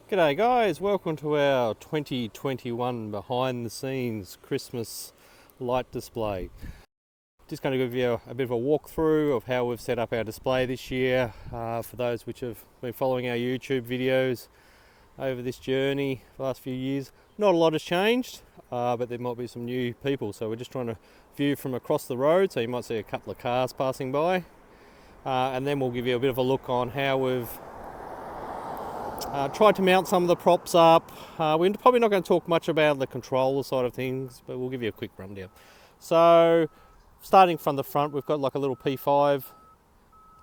G'day guys, welcome to our 2021 behind the scenes Christmas light display. Just going to give you a bit of a walkthrough of how we've set up our display this year for those which have been following our YouTube videos over this journey for the last few years. Not a lot has changed, but there might be some new people, so we're just trying to view from across the road, so you might see a couple of cars passing by, and then we'll give you a bit of a look on how we've tried to mount some of the props up. We're probably not going to talk much about the controller side of things, but we'll give you a quick rundown. So, starting from the front, we've got like a little P5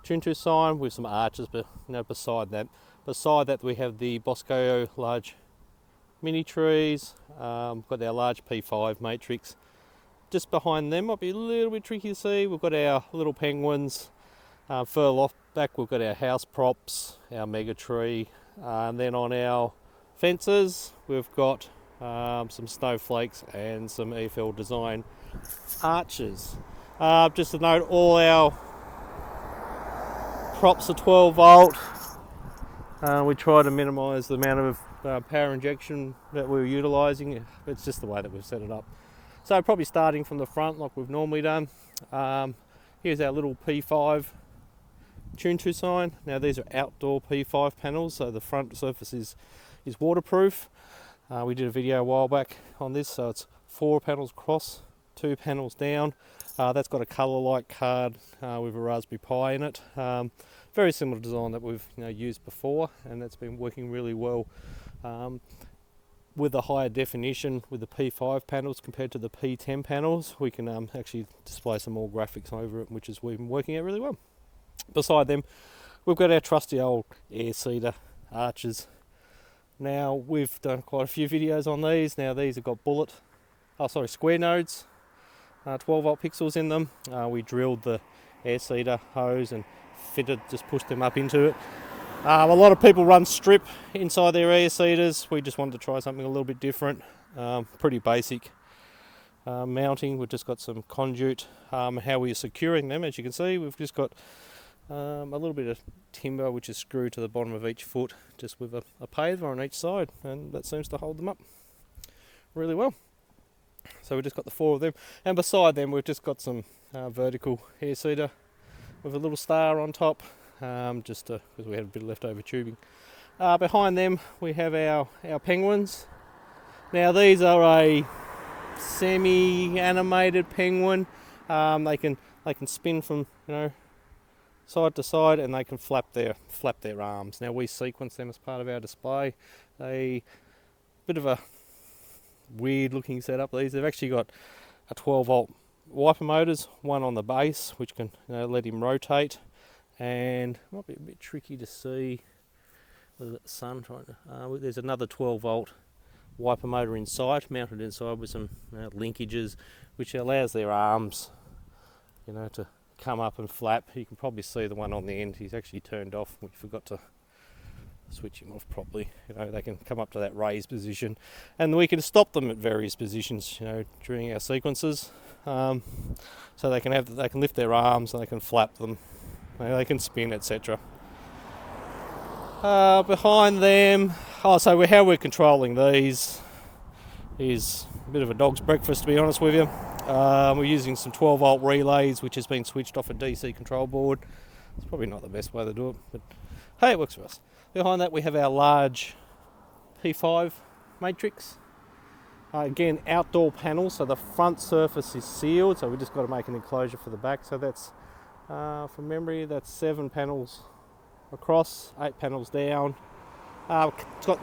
tune-to sign with some arches, but beside that we have the Boscoyo large mini trees. Got our large P5 matrix. Just behind them might be a little bit tricky to see. We've got our little penguins. Further off back, we've got our house props, our mega tree. And then on our fences, we've got some snowflakes and some Eiffel design arches. Just to note, all our props are 12 volt. We try to minimise the amount of power injection that we're utilising. It's just the way that we've set it up. So probably starting from the front like we've normally done. Here's our little P5 tune-to sign. Now these are outdoor P5 panels, so the front surface is waterproof. We did a video a while back on this, so it's 4 panels across, 2 panels down. That's got a colour light card with a Raspberry Pi in it. Very similar design that we've used before, and that's been working really well with the higher definition with the P5 panels compared to the P10 panels. We can actually display some more graphics over it, which has been working out really well. Beside them, we've got our trusty old air cedar arches. Now, we've done quite a few videos on these. Now, these have got square nodes, 12 volt pixels in them. We drilled the air cedar hose and just pushed them up into it. A lot of people run strip inside their air cedars. We just wanted to try something a little bit different. Pretty basic mounting. We've just got some conduit. How we're securing them, as you can see, we've just got a little bit of timber which is screwed to the bottom of each foot, just with a paver on each side, and that seems to hold them up really well. So we've just got the 4 of them, and beside them we've just got some vertical air cedar with a little star on top, just because we had a bit of leftover tubing. Behind them we have our penguins. Now these are a semi-animated penguin. They can spin from side to side, and they can flap their arms. Now we sequence them as part of our display. A bit of a weird looking setup. They've actually got a 12 volt wiper motors, one on the base which can let him rotate, and might be a bit tricky to see with the sun trying to. There's another 12 volt wiper motor inside, mounted inside with some linkages, which allows their arms, to come up and flap. You can probably see the one on the end. He's actually turned off. We forgot to switch him off properly. They can come up to that raised position, and we can stop them at various positions. During our sequences, so they can lift their arms and they can flap them. They can spin, etc. Behind them, so how we're controlling these is a bit of a dog's breakfast, to be honest with you. We're using some 12 volt relays, which has been switched off a DC control board. It's probably not the best way to do it, but hey, it works for us. Behind that we have our large P5 matrix. Again, outdoor panel, so the front surface is sealed, so we just got to make an enclosure for the back. So that's, from memory, that's 7 panels across, 8 panels down. It's got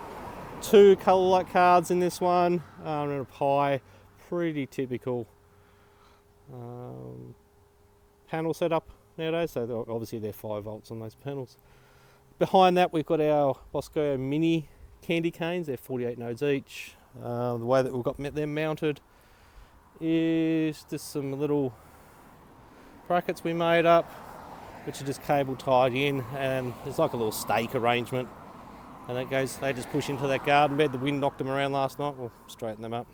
2 colour light cards in this one, and a Pi. Pretty typical panel setup nowadays, so obviously they're 5 volts on those panels. Behind that we've got our Boscoyo mini candy canes. They're 48 nodes each. The way that we've got them mounted is just some little brackets we made up, which are just cable tied in, and there's like a little stake arrangement, and they just push into that garden bed. The wind knocked them around last night. We'll straighten them up.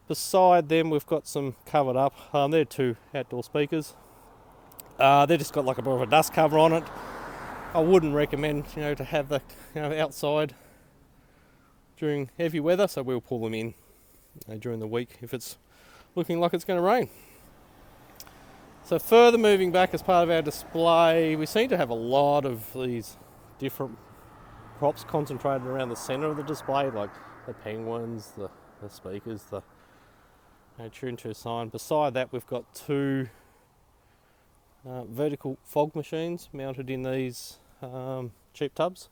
Beside them we've got some covered up. They're 2 outdoor speakers. They've just got like a bit of a dust cover on it. I wouldn't recommend, to have the outside during heavy weather, so we'll pull them in during the week if it's looking like it's going to rain. So further moving back as part of our display, we seem to have a lot of these different props concentrated around the centre of the display, like the penguins, the speakers, the tune to a sign. Beside that, we've got two vertical fog machines mounted in these cheap tubs.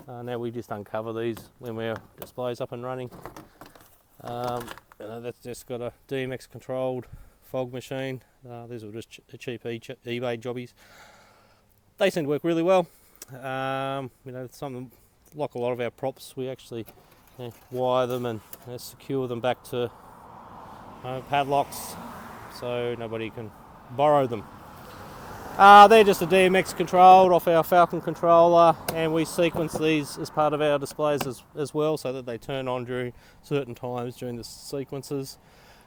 Now we just uncover these when our display's up and running. That's just got a DMX controlled fog machine. These are just cheap eBay jobbies. They seem to work really well. Something like a lot of our props, we actually wire them and secure them back to padlocks so nobody can borrow them. They're just a DMX controlled off our Falcon controller, and we sequence these as part of our displays as well, so that they turn on during certain times during the sequences,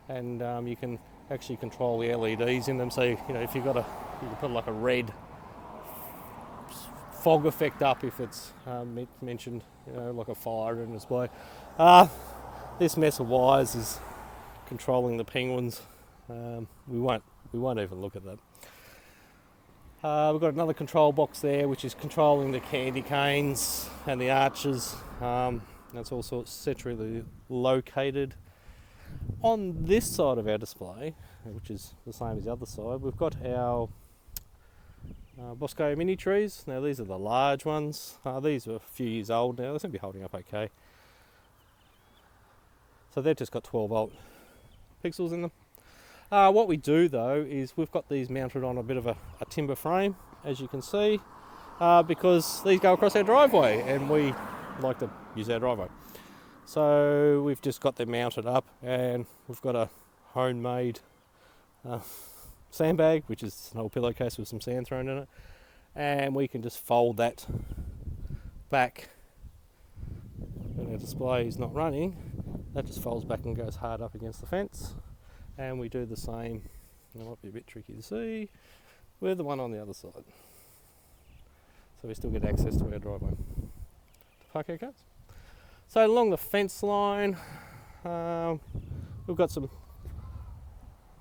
and you can actually control the LEDs in them. So if you can put like a red fog effect up if it's mentioned, like a fire in a display. This mess of wires is controlling the penguins. We won't even look at that. We've got another control box there which is controlling the candy canes and the arches. That's also centrally located. On this side of our display, which is the same as the other side, we've got our Boscoyo mini trees. Now these are the large ones. These are a few years old now. They seem to be holding up okay. So they've just got 12 volt pixels in them. What we do though is we've got these mounted on a bit of a timber frame, as you can see, because these go across our driveway and we like to use our driveway. So we've just got them mounted up, and we've got a homemade sandbag, which is an old pillowcase with some sand thrown in it, and we can just fold that back when our display is not running. That just folds back and goes hard up against the fence. And we do the same, it might be a bit tricky to see, with the one on the other side. So we still get access to our driveway to park our cars. So along the fence line, we've got some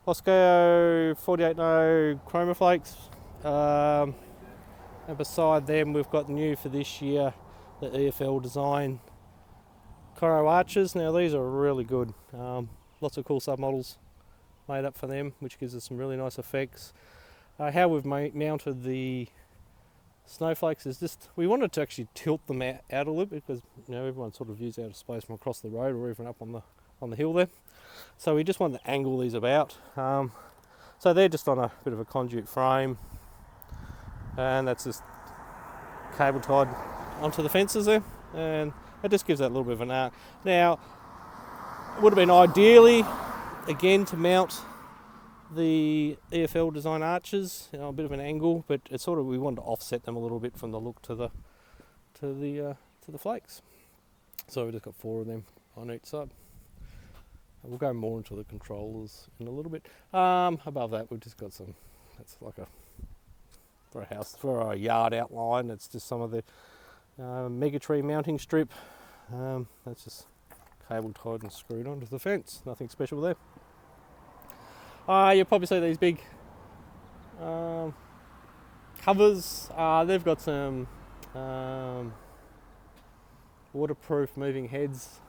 Boscoyo 48.0 chroma flakes, and beside them we've got new for this year the EFL design Coro arches. Now these are really good, lots of cool submodels made up for them, which gives us some really nice effects. How we've mounted the snowflakes is just, we wanted to actually tilt them out a little bit, because everyone sort of views our displays from across the road or even up on the hill there. So we just wanted to angle these about. So they're just on a bit of a conduit frame, and that's just cable tied onto the fences there, and it just gives that little bit of an arc. Now, it would have been ideally again to mount the EFL design arches, a bit of an angle, but it's sort of, we wanted to offset them a little bit from the look to the flakes. So we just got 4 of them on each side. And we'll go more into the controllers in a little bit. Above that, we've just got some, that's like for a yard outline. It's just some of the mega tree mounting strip. That's just cable tied and screwed onto the fence. Nothing special there. You'll probably see these big covers. They've got some waterproof moving heads.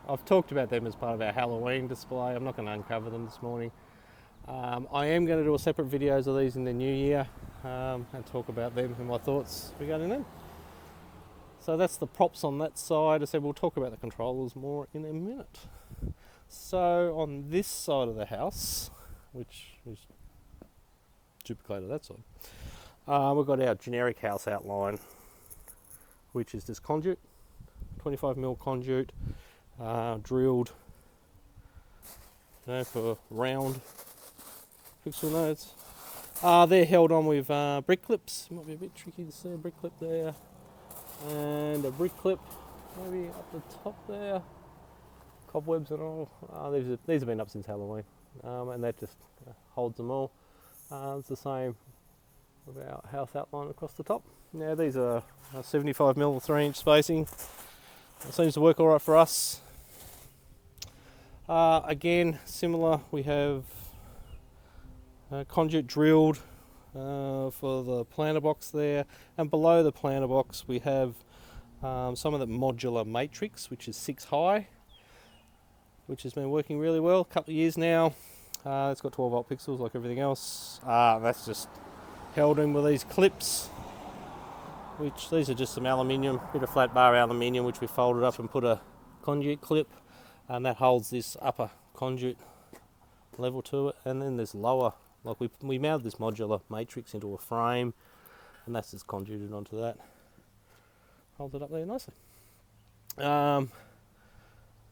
I've talked about them as part of our Halloween display. I'm not going to uncover them this morning. I am going to do a separate videos of these in the new year and talk about them and my thoughts regarding them. So that's the props on that side. I said we'll talk about the controllers more in a minute. So on this side of the house, which is duplicated that side, we've got our generic house outline, which is this conduit, 25mm conduit, drilled for round pixel nodes. They're held on with brick clips. Might be a bit tricky to see a brick clip there, and a brick clip maybe up the top there. Cobwebs and all. These have been up since Halloween, and that just holds them all. It's the same with our house outline across the top. Now these are 75mm 3-inch spacing. It seems to work all right for us. Again, similar, we have conduit drilled for the planter box there, and below the planter box we have some of the modular matrix, which is 6 high, which has been working really well a couple of years now. It's got 12 volt pixels like everything else. That's just held in with these clips, which these are just some aluminium, bit of flat bar aluminium, which we folded up and put a conduit clip, and that holds this upper conduit level to it. And then there's lower, like we mounted this modular matrix into a frame, and that's just conduited onto that. Hold it up there nicely.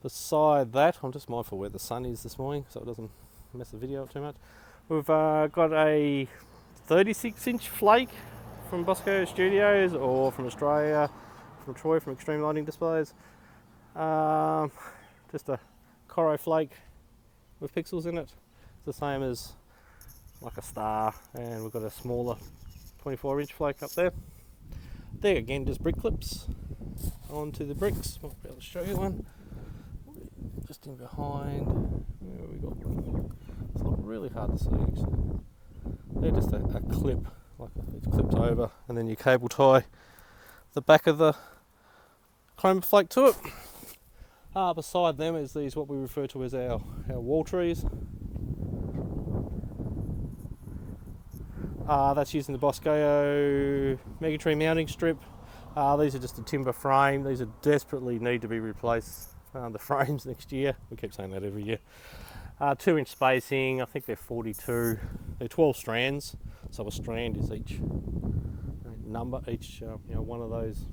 Beside that, I'm just mindful where the sun is this morning so it doesn't mess the video up too much. We've got a 36-inch flake from Boscoyo Studios, or from Australia, from Troy, from Extreme Lighting Displays. Just a Coro flake with pixels in it. It's the same as like a star, and we've got a smaller 24-inch flake up there. There again, just brick clips onto the bricks. Might be able to show you one. Just in behind. Where we got? It's not really hard to see actually. They're just a clip, like it's clipped over, and then you cable tie the back of the chroma flake to it. Beside them is these, what we refer to as our wall trees. That's using the Boscoyo Megatree mounting strip. These are just a timber frame. These are desperately need to be replaced. The frames next year. We keep saying that every year. 2-inch spacing. I think they're 42. They're 12 strands. So a strand is each number, each one of those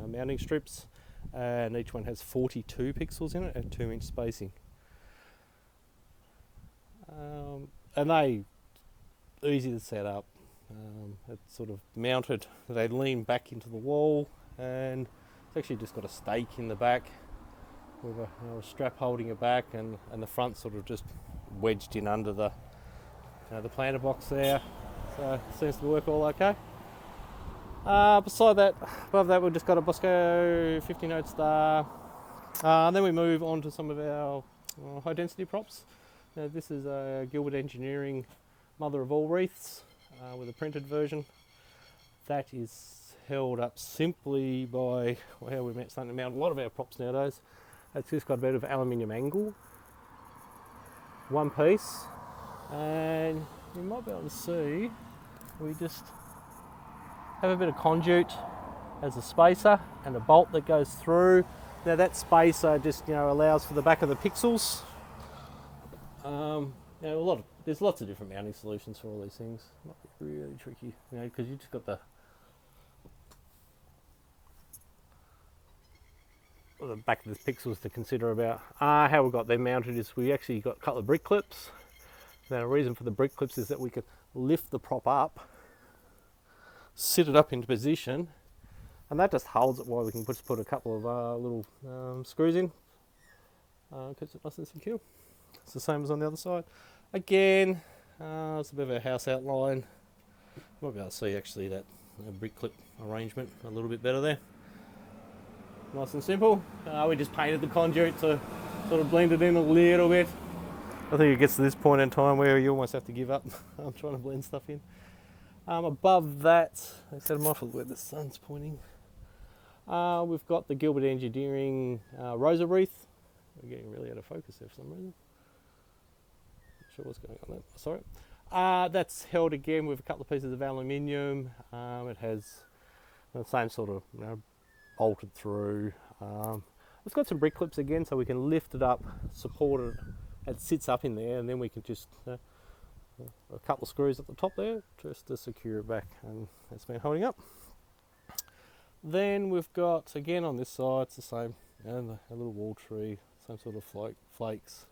mounting strips, and each one has 42 pixels in it at 2-inch spacing. And they easy to set up. It's sort of mounted. They lean back into the wall, and it's actually just got a stake in the back with a strap holding it back, and the front sort of just wedged in under the planter box there. So it seems to work all okay. Beside that, above that, we've just got a Bosco 50-node star. And then we move on to some of our high density props. This is a Gilbert Engineering mother of all wreaths with a printed version. That is held up simply by how we're starting to mount a lot of our props nowadays. It's just got a bit of aluminium angle, one piece, and you might be able to see we just have a bit of conduit as a spacer and a bolt that goes through. Now that spacer just allows for the back of the pixels. There's lots of different mounting solutions for all these things. Might be really tricky, because you just got the back of the pixels to consider about. How we got them mounted is we actually got a couple of brick clips. Now the reason for the brick clips is that we could lift the prop up, sit it up into position, and that just holds it while we can just put a couple of little screws in. Keeps it nice and secure. It's the same as on the other side. Again, it's a bit of a house outline. You might be able to see actually that brick clip arrangement a little bit better there. Nice and simple. We just painted the conduit to sort of blend it in a little bit. I think it gets to this point in time where you almost have to give up. I'm trying to blend stuff in. Above that, I said I'm mindful where the sun's pointing. We've got the Gilbert Engineering Rosa wreath. We're getting really out of focus there for some reason. Not sure what's going on there. Sorry. That's held again with a couple of pieces of aluminium. It has the same sort of bolted through. It's got some brick clips again, so we can lift it up, support it. It sits up in there, and then we can just a couple of screws at the top there just to secure it back, and it's been holding up. Then we've got, again on this side, it's the same, and a little wall tree, same sort of flakes.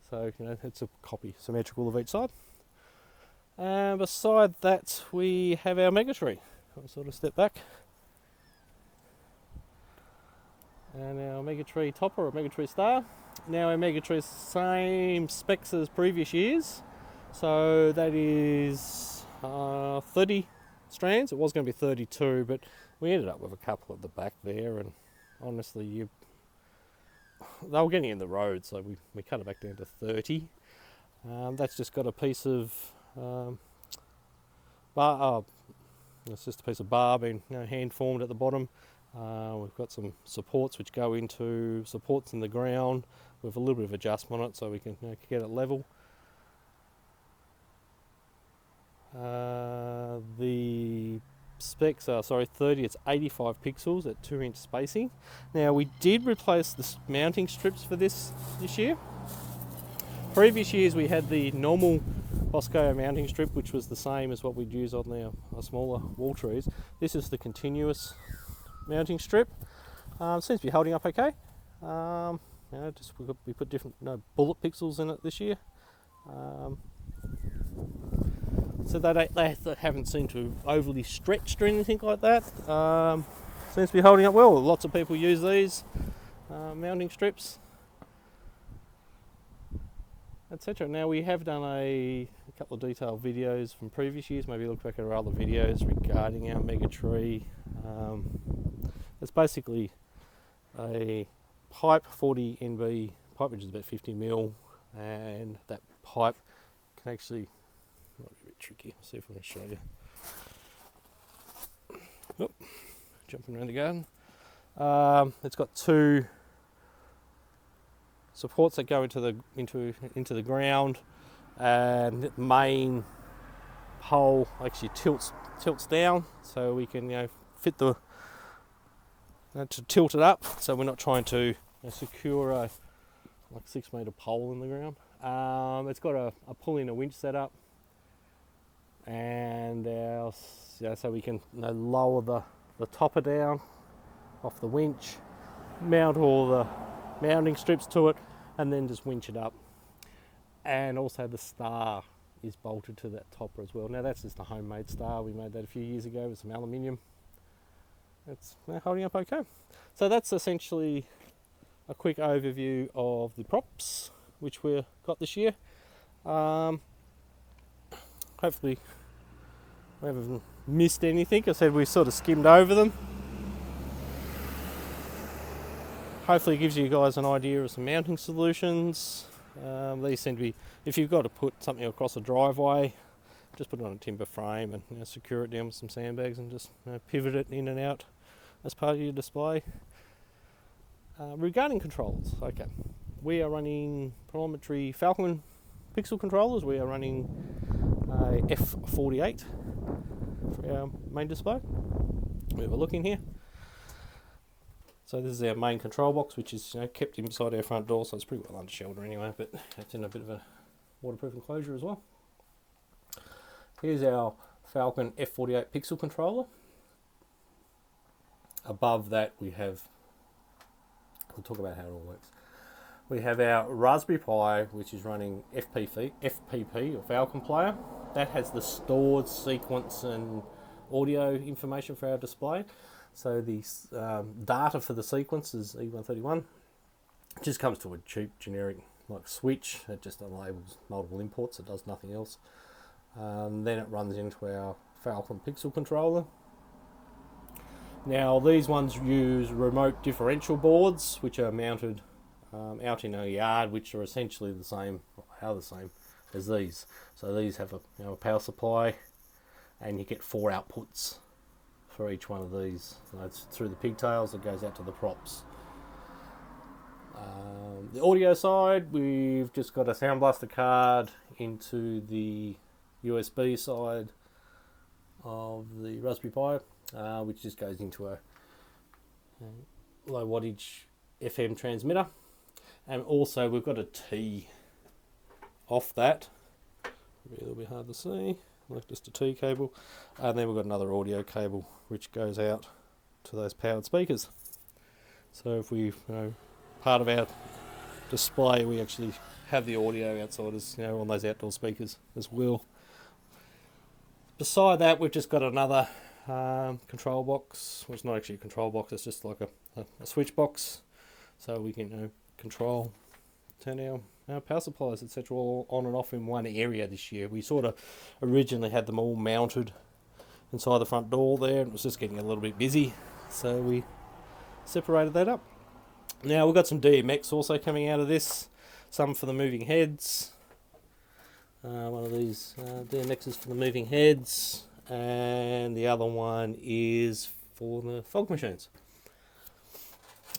So it's a copy, symmetrical of each side. And beside that, we have our Megatree. I'll sort of step back. And our Megatree topper, or Megatree star. Now our Megatree is the same specs as previous years. So that is 30 strands. It was going to be 32, but we ended up with a couple at the back there, and honestly, they were getting in the road, so we cut it back down to 30. That's just got a piece of it's just a piece of bar being hand formed at the bottom. We've got some supports which go into supports in the ground with a little bit of adjustment on it, so we can get it level. The specs are 30, it's 85 pixels at 2-inch spacing. Now we did replace the mounting strips for this year. Previous years we had the normal Boscoyo mounting strip, which was the same as what we'd use on our smaller wall trees. This is the continuous mounting strip. Seems to be holding up okay. We put different bullet pixels in it this year. So they haven't seemed to overly stretched or anything like that. Seems to be holding up well. Lots of people use these mounting strips, etc. Now we have done a couple of detailed videos from previous years. Maybe look back at our other videos regarding our mega tree. It's basically a pipe, 40 NB pipe, which is about 50 mil, and that pipe can actually, might be a bit tricky, let's see if I can show you. Jumping around the garden. It's got two supports that go into the ground, and the main pole actually tilts down, so we can fit to tilt it up, so we're not trying to secure a 6 metre pole in the ground. It's got a pull in a winch setup, and so we can lower the topper down off the winch, mount all the mounting strips to it, and then just winch it up. And also the star is bolted to that topper as well. Now that's just a homemade star. We made that a few years ago with some aluminium. It's holding up okay. So that's essentially a quick overview of the props which we've got this year. Hopefully we haven't missed anything. I said we sort of skimmed over them. Hopefully it gives you guys an idea of some mounting solutions. These seem to be, if you've got to put something across a driveway, just put it on a timber frame and secure it down with some sandbags and just pivot it in and out as part of your display. Regarding controllers, okay, we are running telemetry Falcon pixel controllers. We are running a F48 for our main display. We have a look in here. So this is our main control box, which is kept inside our front door, so it's pretty well under shelter anyway, but it's in a bit of a waterproof enclosure as well. Here's our Falcon F48 pixel controller. Above that we have, we'll talk about how it all works. We have our Raspberry Pi, which is running FPP or Falcon Player. That has the stored sequence and audio information for our display. So the data for the sequence is E131. It just comes to a cheap generic switch. It just enables multiple imports. It does nothing else. Then it runs into our Falcon pixel controller. Now these ones use remote differential boards, which are mounted out in a yard, which are essentially the same as these. So these have a power supply, and you get 4 outputs for each one of these. So it's through the pigtails, it goes out to the props. The audio side, we've just got a Sound Blaster card into the USB side of the Raspberry Pi, which just goes into a low wattage FM transmitter. And also we've got a T off that, a little bit hard to see, like just a T cable, and then we've got another audio cable which goes out to those powered speakers. So if we, part of our display, we actually have the audio outside as on those outdoor speakers as well. Beside that, we've just got another control box. Well, it's not actually a control box, it's just like a switch box, so we can control, turn our power supplies, etc., all on and off in one area this year. We sort of originally had them all mounted inside the front door there, and it was just getting a little bit busy, so we separated that up. Now we've got some DMX also coming out of this, some for the moving heads. One of these DMXs for the moving heads, and the other one is for the fog machines.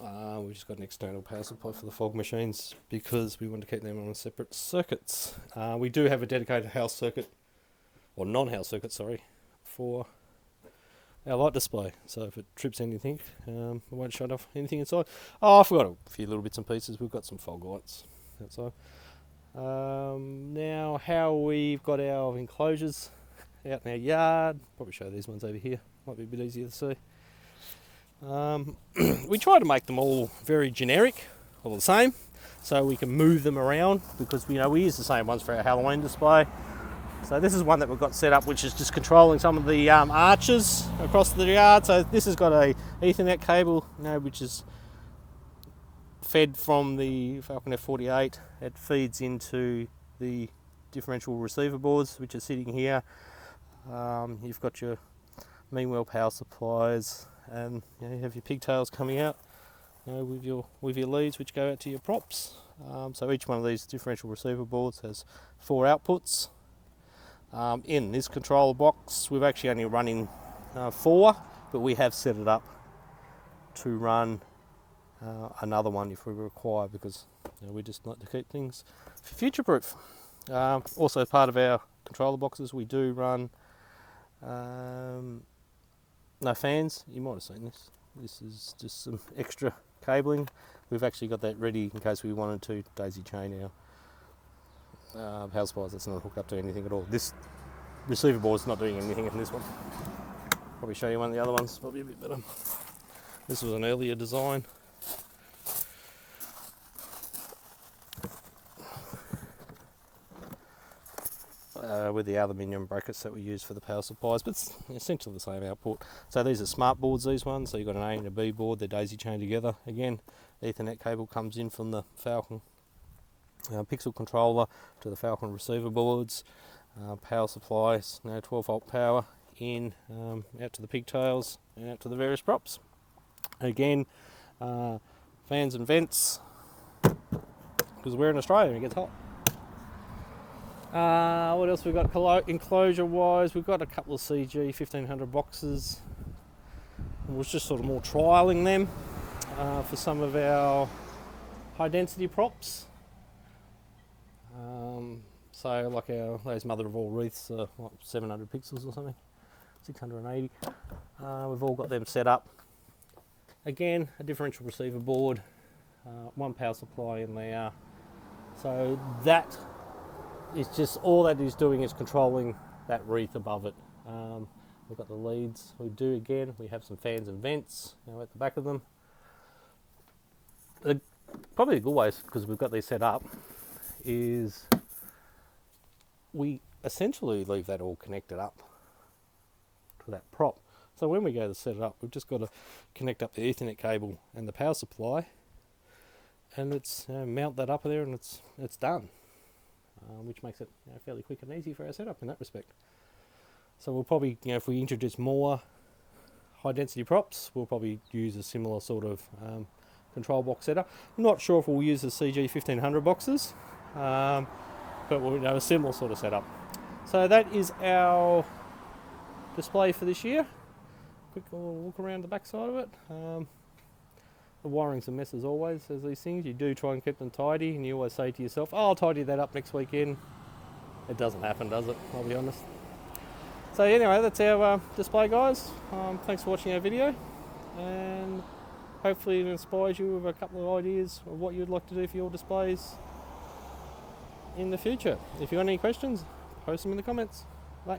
We've just got an external power supply for the fog machines because we want to keep them on separate circuits. We do have a dedicated house circuit, or non-house circuit, sorry, for our light display. So if it trips anything, it won't shut off anything inside. Oh, I forgot a few little bits and pieces. We've got some fog lights outside. Now how we've got our enclosures out in our yard, probably show these ones over here, might be a bit easier to see. We try to make them all very generic, all the same, so we can move them around, because we use the same ones for our Halloween display. So this is one that we've got set up, which is just controlling some of the arches across the yard. So this has got a Ethernet cable, which is fed from the Falcon F48. It feeds into the differential receiver boards, which are sitting here. You've got your meanwhile power supplies, and you have your pigtails coming out with your leads, which go out to your props. So each one of these differential receiver boards has 4 outputs. In this controller box, we've actually only running 4, but we have set it up to run another one if we require, because we just like to keep things future-proof. Also, part of our controller boxes, we do run no fans. You might have seen this. This is just some extra cabling. We've actually got that ready in case we wanted to daisy chain our power supplies. That's not hooked up to anything at all. This receiver board's not doing anything in this one. Probably show you one of the other ones, probably a bit better. This was an earlier design. With the aluminium brackets that we use for the power supplies, but it's essentially the same output. So these are smart boards, these ones. So you've got an A and a B board, they're daisy chained together. Again, Ethernet cable comes in from the Falcon pixel controller to the Falcon receiver boards. Power supplies, 12 volt power in, out to the pigtails and out to the various props. Again, fans and vents, because we're in Australia and it gets hot. What else we've got enclosure wise? We've got a couple of CG 1500 boxes. We're just sort of more trialing them for some of our high density props. So like those mother of all wreaths are like 700 pixels or something, 680. We've all got them set up. Again, a differential receiver board, one power supply in there. So that is just, all that is doing is controlling that wreath above it. We've got the leads. We have some fans and vents at the back of them. Probably the good ways, because we've got these set up, is we essentially leave that all connected up to that prop. So when we go to set it up, we've just got to connect up the Ethernet cable and the power supply, and it's mount that up there, and it's done, which makes it fairly quick and easy for our setup in that respect. So we'll probably, if we introduce more high density props, we'll probably use a similar sort of control box setup. I'm not sure if we'll use the CG 1500 boxes, but we'll have a similar sort of setup. So that is our display for this year. Quick look around the back side of it. The wiring's a mess as always, as these things. You do try and keep them tidy, and you always say to yourself, oh, I'll tidy that up next weekend. It doesn't happen, does it? I'll be honest. So anyway, that's our display, guys. Thanks for watching our video, and hopefully it inspires you with a couple of ideas of what you'd like to do for your displays in the future. If you've got any questions, post them in the comments. Bye.